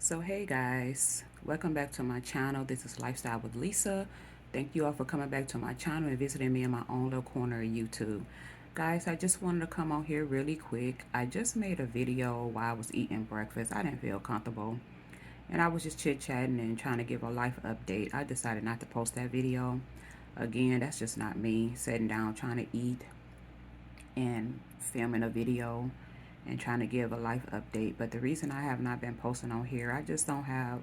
So hey guys, welcome back to my channel. This is Lifestyle with Lisa. Thank you all for coming back to my channel and visiting me in my own little corner of YouTube. Guys, I just wanted to come on here really quick. I just made a video while I was eating breakfast. I didn't feel comfortable and I was just chit-chatting and trying to give a life update. I decided not to post that video. Again, that's just not me sitting down trying to eat and filming a video and trying to give a life update. But the reason I have not been posting on here, I just don't have,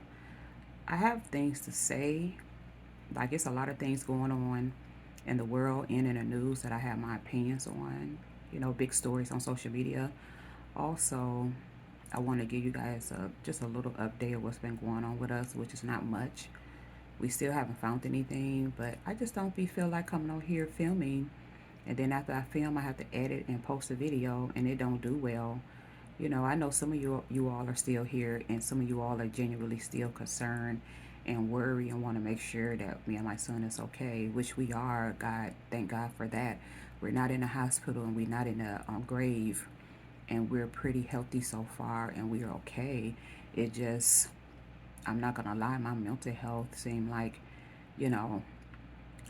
I have things to say. Like, it's a lot of things going on in the world and in the news that I have my opinions on, big stories on social media. Also, I want to give you guys just a little update of what's been going on with us, which is not much. We still haven't found anything, but I just don't feel like coming on here filming, and then after I film, I have to edit and post a video, and it don't do well. I know some of you all are still here, and some of you all are genuinely still concerned and worry and want to make sure that me and my son is okay, which we are. God, thank God for that. We're not in a hospital and we're not in a grave, and we're pretty healthy so far, and we're okay. It just, I'm not gonna lie, my mental health seemed like, you know,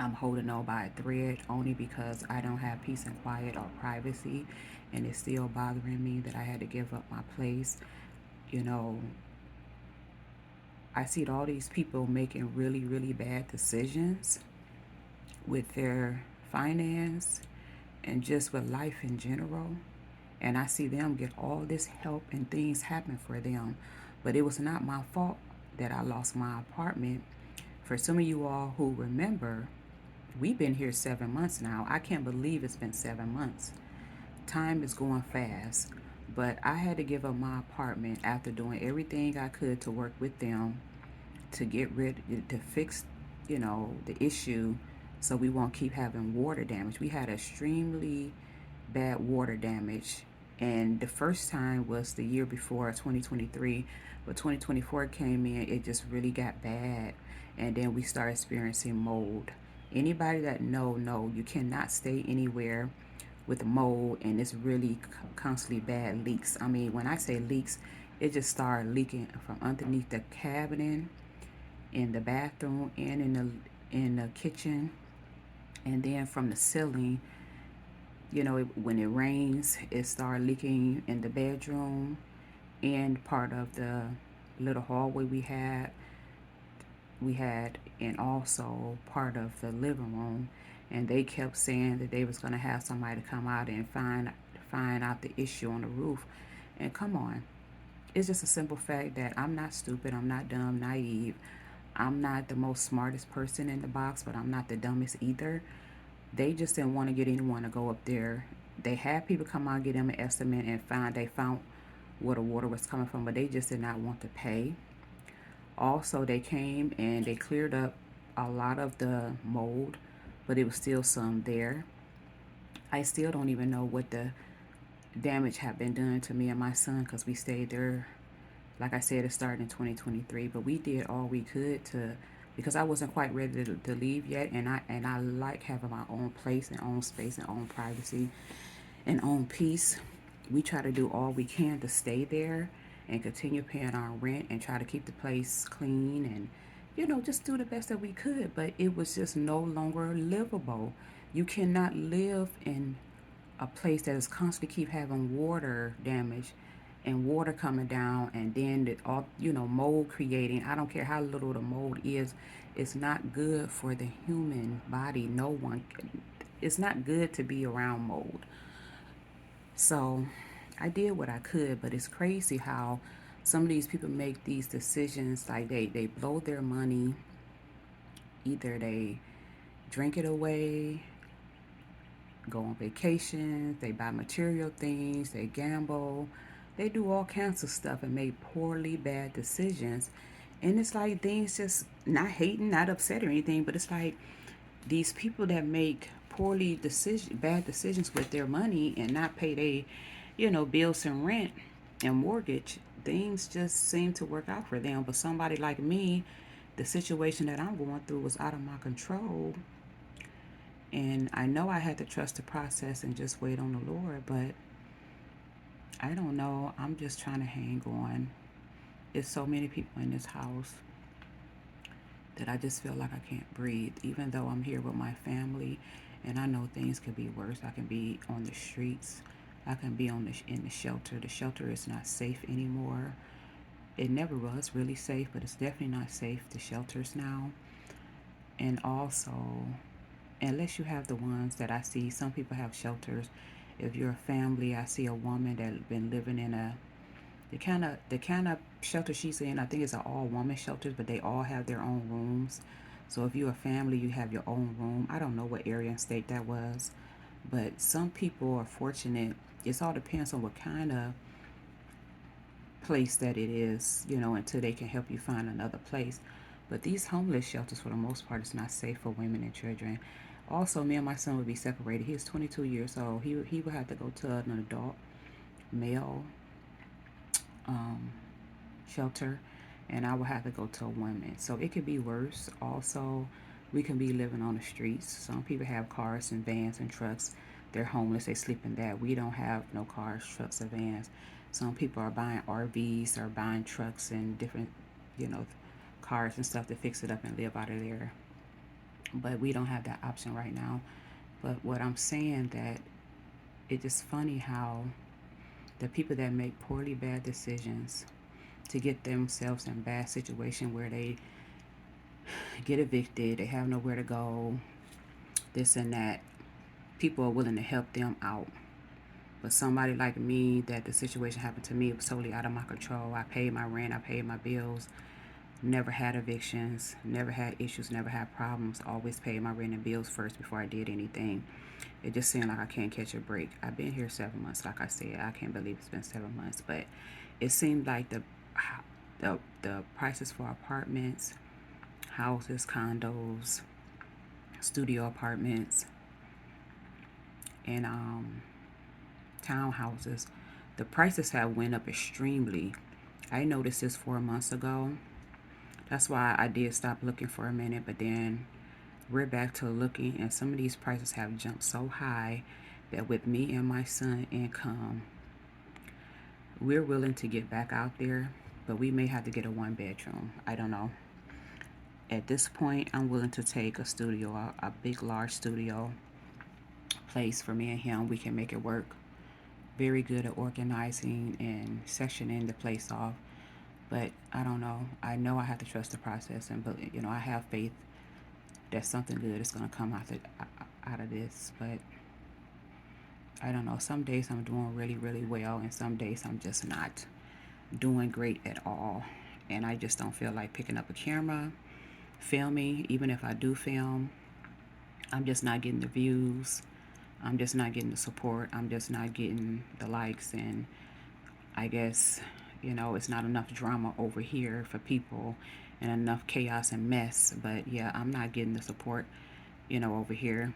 I'm holding on by a thread only because I don't have peace and quiet or privacy, and it's still bothering me that I had to give up my place. You know, I see all these people making really, really bad decisions with their finance and just with life in general. And I see them get all this help and things happen for them. But it was not my fault that I lost my apartment. For some of you all who remember, we've been here 7 months now. I can't believe it's been 7 months. Time is going fast. But I had to give up my apartment after doing everything I could to work with them to to fix, the issue so we won't keep having water damage. We had extremely bad water damage. And the first time was the year before, 2023. But 2024 came in, it just really got bad. And then we started experiencing mold. Anybody that know, you cannot stay anywhere with mold, and it's really constantly bad leaks. I mean, when I say leaks, it just started leaking from underneath the cabinet, in the bathroom, and in the kitchen, and then from the ceiling. When it rains, it started leaking in the bedroom and part of the little hallway we had, and also part of the living room. And they kept saying that they was going to have somebody to come out and find out the issue on the roof. And come on, it's just a simple fact that I'm not stupid, I'm not dumb, naive. I'm not the most smartest person in the box, but I'm not the dumbest either. They just didn't want to get anyone to go up there. They had people come out, get them an estimate, and they found where the water was coming from, but they just did not want to pay. Also, they came and they cleared up a lot of the mold, but it was still some there. I still don't even know what the damage had been done to me and my son, because we stayed there. Like I said, it started in 2023, but we did all we could to, because I wasn't quite ready to leave yet, and I like having my own place and own space and own privacy and own peace. We try to do all we can to stay there and continue paying our rent and try to keep the place clean and, just do the best that we could. But it was just no longer livable. You cannot live in a place that is constantly keep having water damage and water coming down, and then all, mold creating. I don't care how little the mold is, it's not good for the human body. No one, it's not good to be around mold. So I did what I could, but it's crazy how some of these people make these decisions. Like, they blow their money. Either they drink it away, go on vacations, they buy material things, they gamble, they do all kinds of stuff and make poorly bad decisions. And it's like things just, not hating, not upset or anything, but it's like these people that make bad decisions with their money and not pay their, bills and rent and mortgage, things just seem to work out for them. But somebody like me, the situation that I'm going through was out of my control. And I know I had to trust the process and just wait on the Lord, but I don't know. I'm just trying to hang on. It's so many people in this house that I just feel like I can't breathe, even though I'm here with my family, and I know things could be worse. I can be on the streets. I can be in the shelter. The shelter is not safe anymore. It never was really safe, but it's definitely not safe. The shelters now, and also, unless you have the ones that I see, some people have shelters. If you're a family, I see a woman that's been living in the kind of shelter she's in. I think it's an all woman shelters, but they all have their own rooms. So if you're a family, you have your own room. I don't know what area and state that was, but some people are fortunate. It all depends on what kind of place that it is, until they can help you find another place. But these homeless shelters, for the most part, is not safe for women and children. Also, me and my son would be separated. He is 22 years old. He would have to go to an adult male um, shelter, and I would have to go to a woman. So it could be worse. Also, we can be living on the streets. Some people have cars and vans and trucks. They're homeless. They sleep in that. We don't have no cars, trucks, or vans. Some people are buying RVs or buying trucks and different, you know, cars and stuff to fix it up and live out of there. But we don't have that option right now. But what I'm saying that it's just funny how the people that make poorly bad decisions to get themselves in a bad situation where they get evicted, they have nowhere to go, this and that, people are willing to help them out. But somebody like me, that the situation happened to me, it was totally out of my control. I paid my rent, I paid my bills, never had evictions, never had issues, never had problems, always paid my rent and bills first before I did anything. It just seemed like I can't catch a break. I've been here 7 months, like I said. I can't believe it's been 7 months, but it seemed like the prices for apartments, houses, condos, studio apartments, and townhouses, the prices have went up extremely. I noticed this 4 months ago. That's why I did stop looking for a minute, but then we're back to looking, and some of these prices have jumped so high that with me and my son income, we're willing to get back out there, but we may have to get a 1 bedroom. I don't know. At this point, I'm willing to take a studio, a big, large studio place for me and him. We can make it work. Very good at organizing and sectioning the place off. But I don't know. I know I have to trust the process, and but I have faith that something good is gonna come out of this. But I don't know. Some days I'm doing really, really well, and some days I'm just not doing great at all. And I just don't feel like picking up a camera, filming. Even if I do film, I'm just not getting the views. I'm just not getting the support. I'm just not getting the likes. And I guess, it's not enough drama over here for people and enough chaos and mess. But yeah, I'm not getting the support, over here.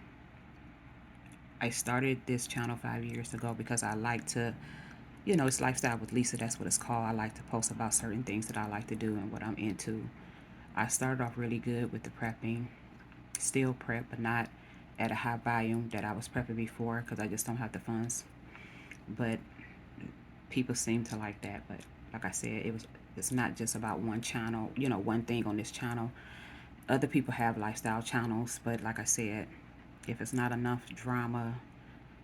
I started this channel 5 years ago because I like to, it's Lifestyle with Lisa. That's what it's called. I like to post about certain things that I like to do and what I'm into. I started off really good with the prepping, still prep, but not at a high volume that I was prepping before because I just don't have the funds. But people seem to like that. But like I said, it's not just about one channel, one thing on this channel. Other people have lifestyle channels, but like I said, if it's not enough drama,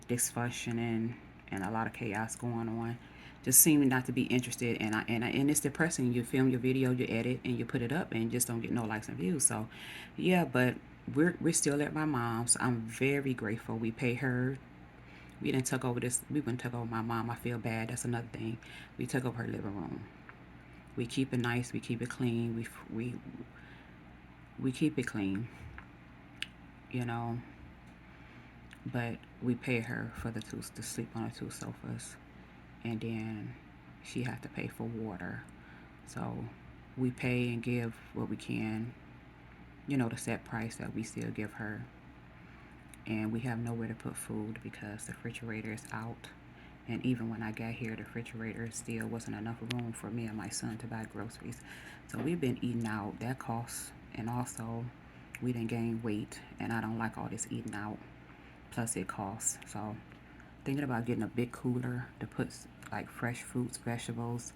dysfunction, and a lot of chaos going on, just seem not to be interested. And it's depressing. You film your video, you edit, and you put it up, and you just don't get no likes and views. So yeah, but we're still at my mom's. I'm very grateful. We pay her. We didn't took over this. We wouldn't took over my mom. I feel bad. That's another thing. We took over her living room. We keep it nice. We keep it clean. We keep it clean. You know, but we pay her for to sleep on the two sofas, and then she has to pay for water. So we pay and give what we can. The set price that we still give her, and we have nowhere to put food because the refrigerator is out. And even when I got here, the refrigerator still wasn't enough room for me and my son to buy groceries. So we've been eating out. That costs. And also, we didn't gain weight. And I don't like all this eating out. Plus, it costs. So, thinking about getting a big cooler to put like fresh fruits, vegetables,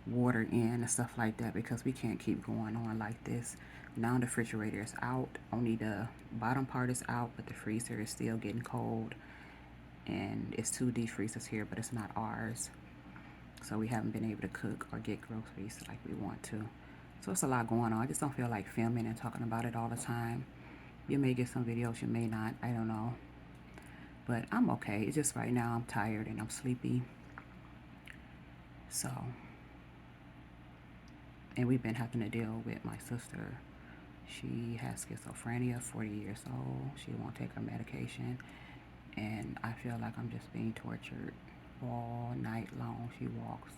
water in and stuff like that, because we can't keep going on like this. Now the refrigerator is out. Only the bottom part is out, but the freezer is still getting cold. And it's two deep freezers here, but it's not ours. So we haven't been able to cook or get groceries like we want to. So it's a lot going on. I just don't feel like filming and talking about it all the time. You may get some videos, you may not. I don't know. But I'm okay. It's just right now I'm tired and I'm sleepy. So, and we've been having to deal with my sister. She has schizophrenia, 40 years old. She won't take her medication. And I feel like I'm just being tortured all night long. She walks.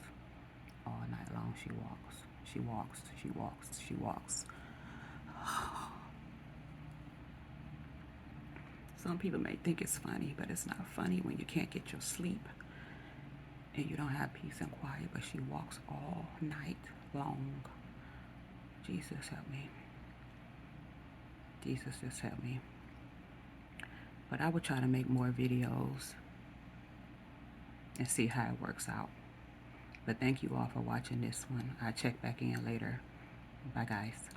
All night long she walks. She walks. She walks. She walks. Some people may think it's funny, but it's not funny when you can't get your sleep and you don't have peace and quiet, but she walks all night long. Jesus help me. Jesus just help me. But I would try to make more videos and see how it works out. But thank you all for watching this one. I'll check back in later. Bye guys.